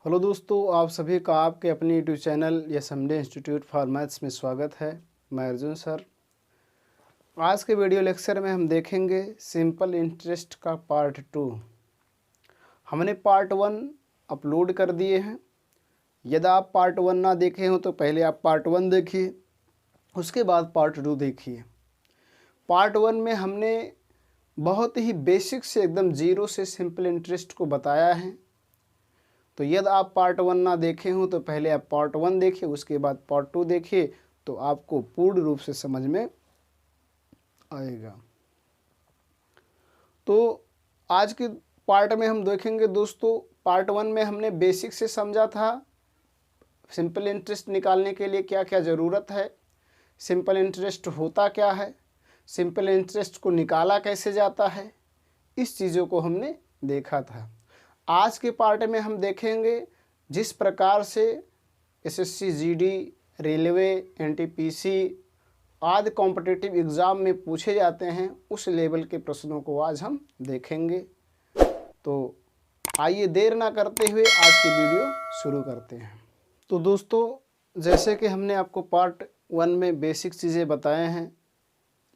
Hello दोस्तों, आप सभी का आपके अपने यूट्यूब चैनल यसमडे इंस्टीट्यूट फॉर मैथ्स में स्वागत है। मैं अर्जुन सर। आज के वीडियो लेक्चर में हम देखेंगे सिंपल इंटरेस्ट का पार्ट 2। हमने पार्ट 1 अपलोड कर दिए हैं। यदि आप पार्ट 1 ना देखे हो तो पहले आप पार्ट 1 देखिए, उसके बाद पार्ट 2 देखिए। पार्ट 1 में हमने बहुत ही बेसिक से एकदम जीरो से सिंपल इंटरेस्ट को बताया है। तो यदि आप पार्ट 1 ना देखे हों तो पहले आप पार्ट 1 देखिए, उसके बाद पार्ट 2 देखिए, तो आपको पूर्ण रूप से समझ में आएगा। तो आज के पार्ट में हम देखेंगे दोस्तों, पार्ट 1 में हमने बेसिक से समझा था सिंपल इंटरेस्ट निकालने के लिए क्या क्या ज़रूरत है, सिंपल इंटरेस्ट होता क्या है, सिंपल इंटरेस्ट को निकाला कैसे जाता है, इस चीज़ों को हमने देखा था। आज के पार्ट में हम देखेंगे जिस प्रकार से एसएससी, जीडी, रेलवे, एनटीपीसी आदि कॉम्पिटिटिव एग्ज़ाम में पूछे जाते हैं, उस लेवल के प्रश्नों को आज हम देखेंगे। तो आइए देर ना करते हुए आज की वीडियो शुरू करते हैं। तो दोस्तों, जैसे कि हमने आपको पार्ट 1 में बेसिक चीज़ें बताए हैं,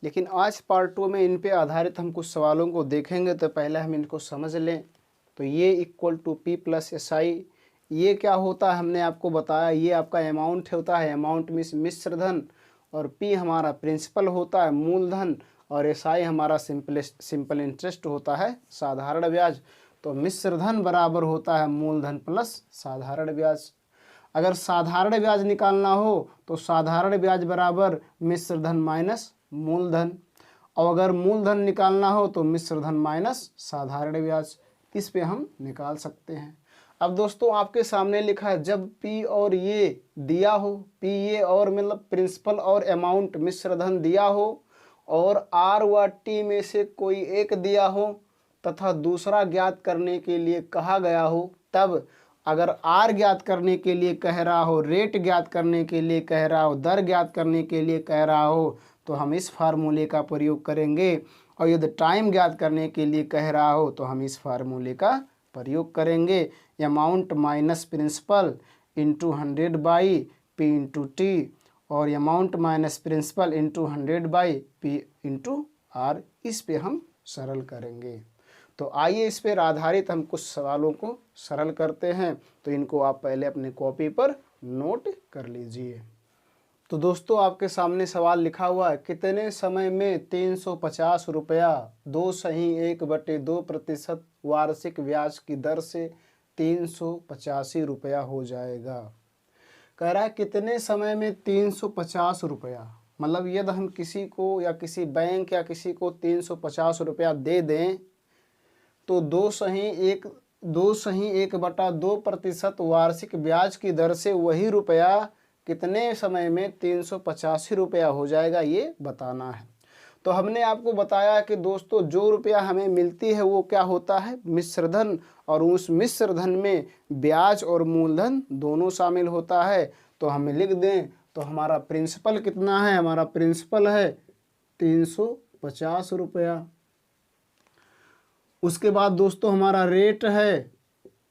लेकिन आज पार्ट 2 में इन पे आधारित हम कुछ सवालों को देखेंगे। तो पहले हम इनको समझ लें। तो ये equal to P plus S I, ये क्या होता है हमने आपको बताया। ये आपका अमाउंट होता है, अमाउंट मीन्स मिश्र धन, और पी हमारा प्रिंसिपल होता है मूलधन, और एस आई हमारा सिंपल इंटरेस्ट होता है साधारण ब्याज। तो मिश्र धन बराबर होता है मूलधन प्लस साधारण ब्याज। अगर साधारण ब्याज निकालना हो तो साधारण ब्याज बराबर मिश्र धन माइनस मूलधन, और अगर मूलधन निकालना हो तो मिश्र धन माइनस साधारण ब्याज। इस पे हम निकाल सकते हैं। अब दोस्तों आपके सामने लिखा है जब पी और ये दिया हो, पी ये और मतलब प्रिंसिपल और अमाउंट मिश्र धन दिया हो, और आर व टी में से कोई एक दिया हो तथा दूसरा ज्ञात करने के लिए कहा गया हो, तब अगर आर ज्ञात करने के लिए कह रहा हो, रेट ज्ञात करने के लिए कह रहा हो, दर ज्ञात करने के लिए कह रहा हो, तो हम इस फार्मूले का प्रयोग करेंगे। और यदि टाइम ज्ञात करने के लिए कह रहा हो तो हम इस फार्मूले का प्रयोग करेंगे। Amount minus principal into 100 by P into T, और amount minus principal into 100 by P into R. इस पे हम सरल करेंगे। तो आइए इस पर आधारित हम कुछ सवालों को सरल करते हैं। तो इनको आप पहले अपने कॉपी पर नोट कर लीजिए। तो दोस्तों आपके सामने सवाल लिखा हुआ है, कितने समय में 350 रुपया 2/2% वार्षिक ब्याज की दर से 385 रुपया हो जाएगा। कह रहा है कितने समय में 350 रुपया, मतलब यदि हम किसी को या किसी बैंक या किसी को 350 रुपया दे दें तो 2/2% वार्षिक ब्याज की दर से वही रुपया कितने समय में 385 रुपया हो जाएगा, ये बताना है। तो हमने आपको बताया कि दोस्तों जो रुपया हमें मिलती है वो क्या होता है, मिश्र धन, और उस मिश्र धन में ब्याज और मूलधन दोनों शामिल होता है। तो हमें लिख दें तो हमारा प्रिंसिपल कितना है, हमारा प्रिंसिपल है 350 रुपया। उसके बाद दोस्तों हमारा रेट है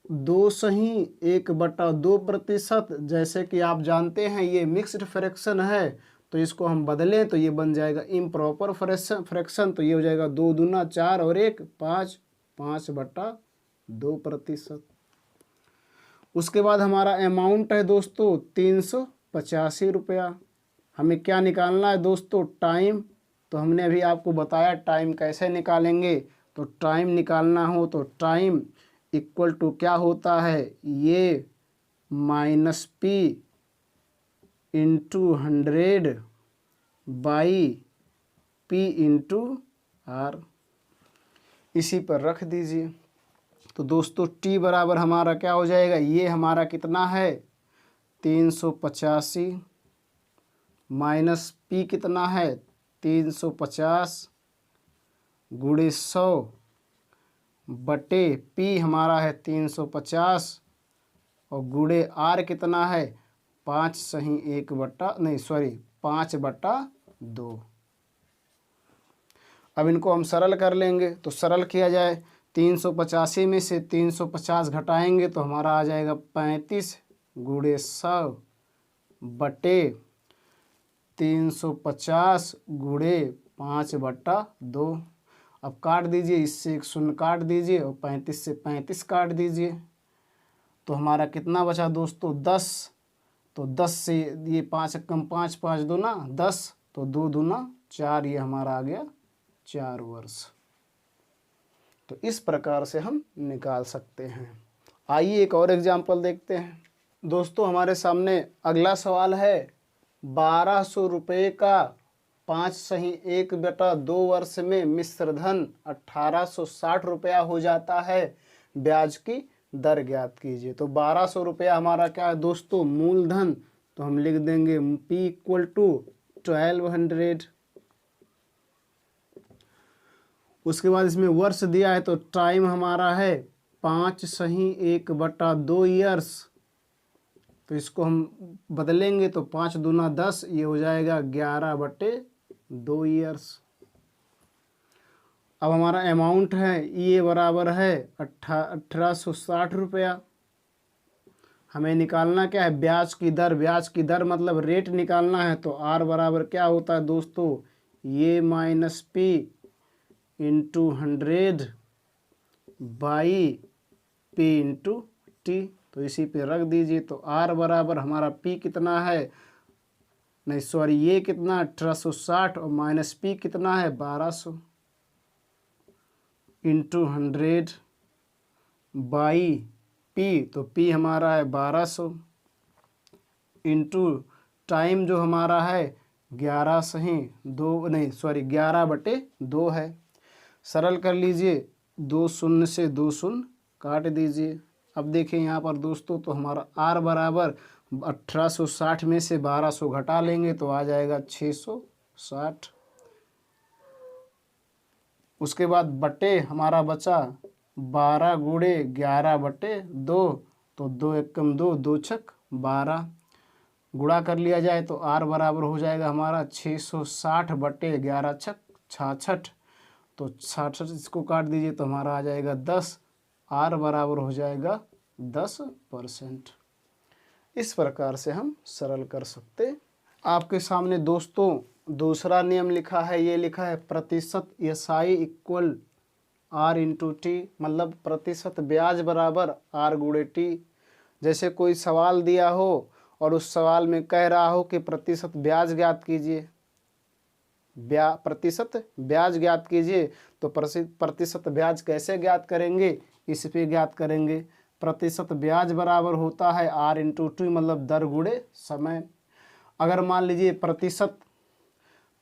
2/2%। जैसे कि आप जानते हैं ये मिक्स्ड फ्रैक्शन है, तो इसको हम बदलें तो ये बन जाएगा इम्प्रॉपर फ्रैक्शन। तो ये हो जाएगा 2 दूना 4 और 1 5, 5/2%। उसके बाद हमारा अमाउंट है दोस्तों 385 रुपया। हमें क्या निकालना है दोस्तों, टाइम। तो हमने अभी आपको बताया टाइम कैसे निकालेंगे। तो टाइम निकालना हो तो टाइम इक्वल टू क्या होता है, ये minus P into 100 by P into R, इसी पर रख दीजिए। तो दोस्तों टी बराबर हमारा क्या हो जाएगा, ये हमारा कितना है 385 माइनस पी कितना है 350 गुणे 100 बटे पी हमारा है 350 और गुणे आर कितना है 5/2। अब इनको हम सरल कर लेंगे। तो सरल किया जाए 385 में से 350 घटाएंगे तो हमारा आ जाएगा 35 गुणे 100 बटे 350 गुणे 5/2। अब काट दीजिए, इससे एक शून्य काट दीजिए और 35 से 35 काट दीजिए तो हमारा कितना बचा दोस्तों 10। तो 10 से ये 5 कम 5 5 दूना 10 तो 2 दूना 4, ये हमारा आ गया 4 वर्ष। तो इस प्रकार से हम निकाल सकते हैं। आइए एक और एग्जाम्पल देखते हैं दोस्तों। हमारे सामने अगला सवाल है 1200 रुपये का 5 सही 1/2 वर्ष में मिश्र धन 1860 रुपया हो जाता है, ब्याज की दर ज्ञात कीजिए। तो 1200 रुपया हमारा क्या है दोस्तों मूलधन, तो हम लिख देंगे P = 1200। उसके बाद इसमें वर्ष दिया है तो टाइम हमारा है 5 सही 1/2 ईयर्स। तो इसको हम बदलेंगे तो 5 दूना 10, ये हो जाएगा 11/2 ईयर्स। अब हमारा अमाउंट है ये बराबर है 1860 रुपया। हमें निकालना क्या है ब्याज की दर। ब्याज की दर मतलब रेट निकालना है। तो R बराबर क्या होता है दोस्तों, ये -P × 100 बाई P × T। तो इसी पे रख दीजिए। तो R बराबर हमारा P कितना है, नहीं सॉरी ये कितना 1860 और -P कितना है 1200 × 100 बाई P। तो P हमारा है 1200 इंटू टाइम जो हमारा है 11/2 है। सरल कर लीजिए, 2 शून्य से 2 शून्य काट दीजिए। अब देखिए यहाँ पर दोस्तों तो हमारा R बराबर 1860 में से 1200 घटा लेंगे तो आ जाएगा 660। उसके बाद बटे हमारा बचा 12 गुणे 11/2। तो 2 एकम 2, 2 छक 12। गुणा कर लिया जाए तो R बराबर हो जाएगा हमारा 660 बटे 11 छक 66। तो 66 इसको काट दीजिए तो हमारा आ जाएगा 10। R बराबर हो जाएगा 10%। इस प्रकार से हम सरल कर सकते। आपके सामने दोस्तों दूसरा नियम लिखा है, ये लिखा है प्रतिशत SI = R × T, मतलब प्रतिशत ब्याज बराबर R × T। जैसे कोई सवाल दिया हो और उस सवाल में कह रहा हो कि प्रतिशत ब्याज ज्ञात कीजिए, प्रतिशत ब्याज ज्ञात कीजिए। तो प्रतिशत ब्याज कैसे ज्ञात करेंगे, इस पे ज्ञात करेंगे। प्रतिशत ब्याज बराबर होता है R × T, मतलब दर गुणे समय। अगर मान लीजिए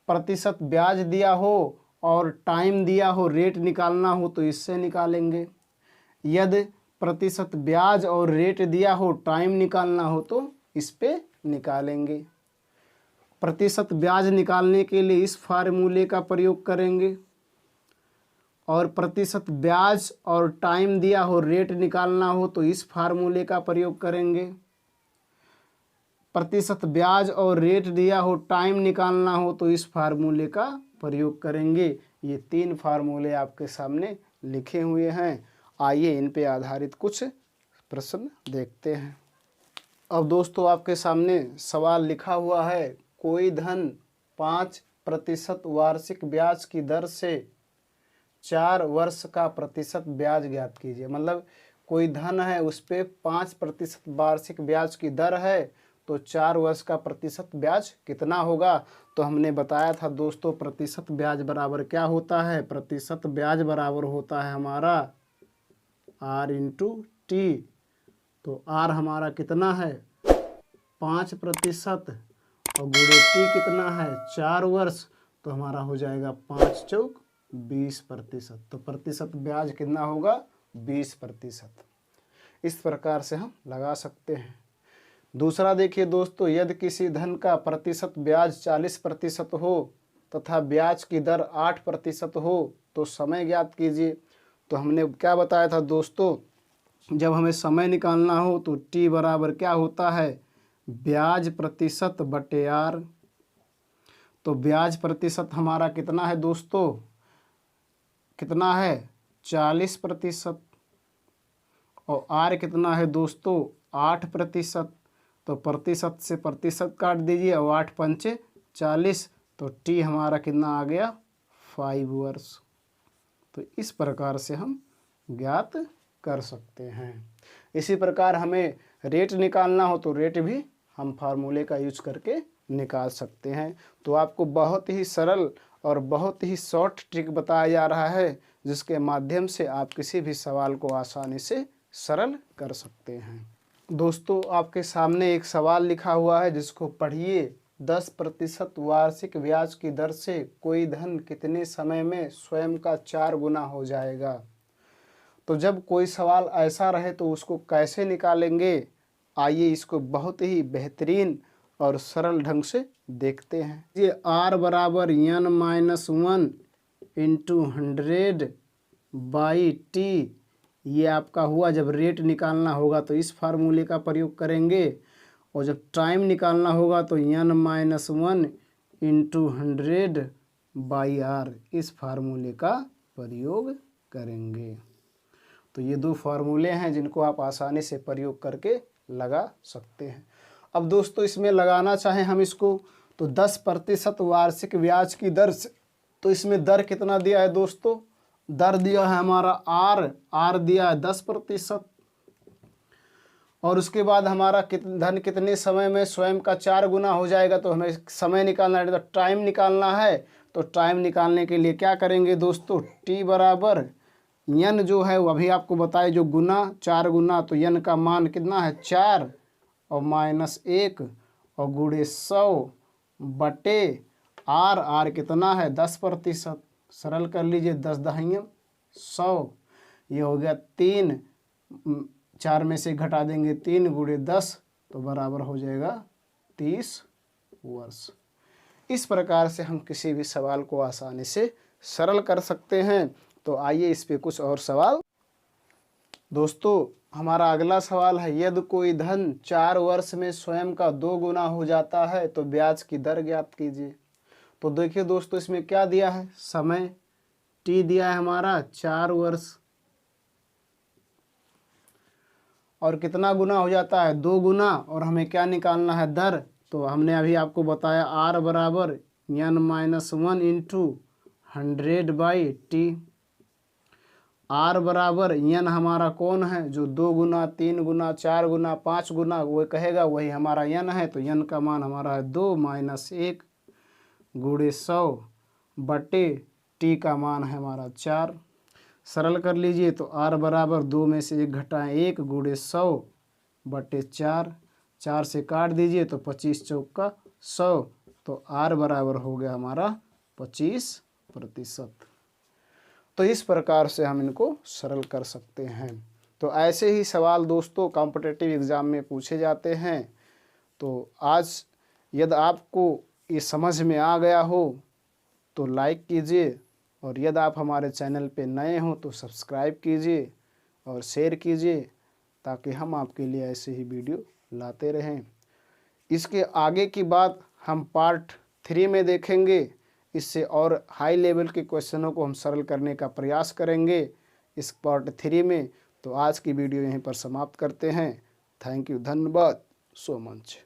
प्रतिशत ब्याज दिया हो और टाइम दिया हो, रेट निकालना हो तो इससे निकालेंगे। यदि प्रतिशत ब्याज और रेट दिया हो, टाइम निकालना हो तो इस पे निकालेंगे। प्रतिशत ब्याज निकालने के लिए इस फार्मूले का प्रयोग करेंगे और प्रतिशत ब्याज और टाइम दिया हो, रेट निकालना हो तो इस फार्मूले का प्रयोग करेंगे। प्रतिशत ब्याज और रेट दिया हो, टाइम निकालना हो तो इस फार्मूले का प्रयोग करेंगे। ये 3 फार्मूले आपके सामने लिखे हुए हैं। आइए इन पे आधारित कुछ प्रश्न देखते हैं। अब दोस्तों आपके सामने सवाल लिखा हुआ है, कोई धन 5% वार्षिक ब्याज की दर से 4 वर्ष का प्रतिशत ब्याज ज्ञात कीजिए। मतलब कोई धन है उस पे 5% वार्षिक ब्याज की दर है, तो 4 वर्ष का प्रतिशत ब्याज कितना होगा। तो हमने बताया था दोस्तों प्रतिशत ब्याज बराबर क्या होता है, प्रतिशत ब्याज बराबर होता है हमारा R × T। तो R हमारा कितना है 5% और गुणे T कितना है 4 वर्ष। तो हमारा हो जाएगा 5 चौक 20%। तो प्रतिशत ब्याज कितना होगा 20%। इस प्रकार से हम लगा सकते हैं। दूसरा देखिए दोस्तों, यदि किसी धन का प्रतिशत ब्याज 40% हो तथा ब्याज की दर 8% हो तो समय ज्ञात कीजिए। तो हमने क्या बताया था दोस्तों, जब हमें समय निकालना हो तो T बराबर क्या होता है ब्याज प्रतिशत बटे R। तो ब्याज प्रतिशत हमारा कितना है दोस्तों, कितना है 40%, और आर कितना है दोस्तों 8%, तो प्रतिशत से प्रतिशत काट दीजिए और 8 पंचे 40, तो टी हमारा कितना आ गया 5 वर्ष। तो इस प्रकार से हम ज्ञात कर सकते हैं। इसी प्रकार हमें रेट निकालना हो तो रेट भी हम फार्मूले का यूज करके निकाल सकते हैं। तो आपको बहुत ही सरल और बहुत ही शॉर्ट ट्रिक बताया जा रहा है, जिसके माध्यम से आप किसी भी सवाल को आसानी से सरल कर सकते हैं। दोस्तों आपके सामने एक सवाल लिखा हुआ है, जिसको पढ़िए। 10% वार्षिक ब्याज की दर से कोई धन कितने समय में स्वयं का 4 गुना हो जाएगा। तो जब कोई सवाल ऐसा रहे तो उसको कैसे निकालेंगे, आइए इसको बहुत ही बेहतरीन और सरल ढंग से देखते हैं। ये R बराबर n-1 इंटू 100/t, ये आपका हुआ। जब रेट निकालना होगा तो इस फार्मूले का प्रयोग करेंगे, और जब टाइम निकालना होगा तो n-1 इंटू 100/r, इस फार्मूले का प्रयोग करेंगे। तो ये दो फार्मूले हैं जिनको आप आसानी से प्रयोग करके लगा सकते हैं। अब दोस्तों इसमें लगाना चाहें हम इसको, तो 10% वार्षिक ब्याज की दर से, तो इसमें दर कितना दिया है दोस्तों, दर दिया है हमारा आर दिया है 10%, और उसके बाद हमारा धन कितने समय में स्वयं का 4 गुना हो जाएगा। तो हमें समय निकालना है, तो टाइम निकालना है। तो टाइम निकालने के लिए क्या करेंगे दोस्तों, टी बराबर n जो है वो अभी आपको बताए जो गुना 4 गुना, तो n का मान कितना है 4 और -1 और गुणे 100 बटे आर कितना है 10%। सरल कर लीजिए, 10 दहिया 100, ये हो गया 3, 4 में से घटा देंगे 3 गुणे 10, तो बराबर हो जाएगा 30 वर्ष। इस प्रकार से हम किसी भी सवाल को आसानी से सरल कर सकते हैं। तो आइए इस पे कुछ और सवाल। दोस्तों हमारा अगला सवाल है, यदि कोई धन 4 वर्ष में स्वयं का 2 गुना हो जाता है तो ब्याज की दर ज्ञात कीजिए। तो देखिए दोस्तों इसमें क्या दिया है, समय टी दिया है हमारा 4 वर्ष, और कितना गुना हो जाता है 2 गुना, और हमें क्या निकालना है दर। तो हमने अभी आपको बताया R बराबर n-1 इंटू 100/t। R बराबर n हमारा कौन है, जो 2 गुना 3 गुना 4 गुना 5 गुना वो कहेगा, वही हमारा n है। तो n का मान हमारा है 2 -1 गुणे 100 बटे t का मान है हमारा 4। सरल कर लीजिए, तो R बराबर 2 में से 1 घटाएं 1 गुणे 100 बटे 4, 4 से काट दीजिए तो 25 चौका 100, तो R बराबर हो गया हमारा 25%। तो इस प्रकार से हम इनको सरल कर सकते हैं। तो ऐसे ही सवाल दोस्तों कॉम्पिटिटिव एग्ज़ाम में पूछे जाते हैं। तो आज यदि आपको ये समझ में आ गया हो तो लाइक कीजिए, और यदि आप हमारे चैनल पे नए हो तो सब्सक्राइब कीजिए और शेयर कीजिए, ताकि हम आपके लिए ऐसे ही वीडियो लाते रहें। इसके आगे की बात हम पार्ट 3 में देखेंगे। इससे और हाई लेवल के क्वेश्चनों को हम सरल करने का प्रयास करेंगे इस पार्ट 3 में। तो आज की वीडियो यहीं पर समाप्त करते हैं। थैंक यू, धन्यवाद सो मच।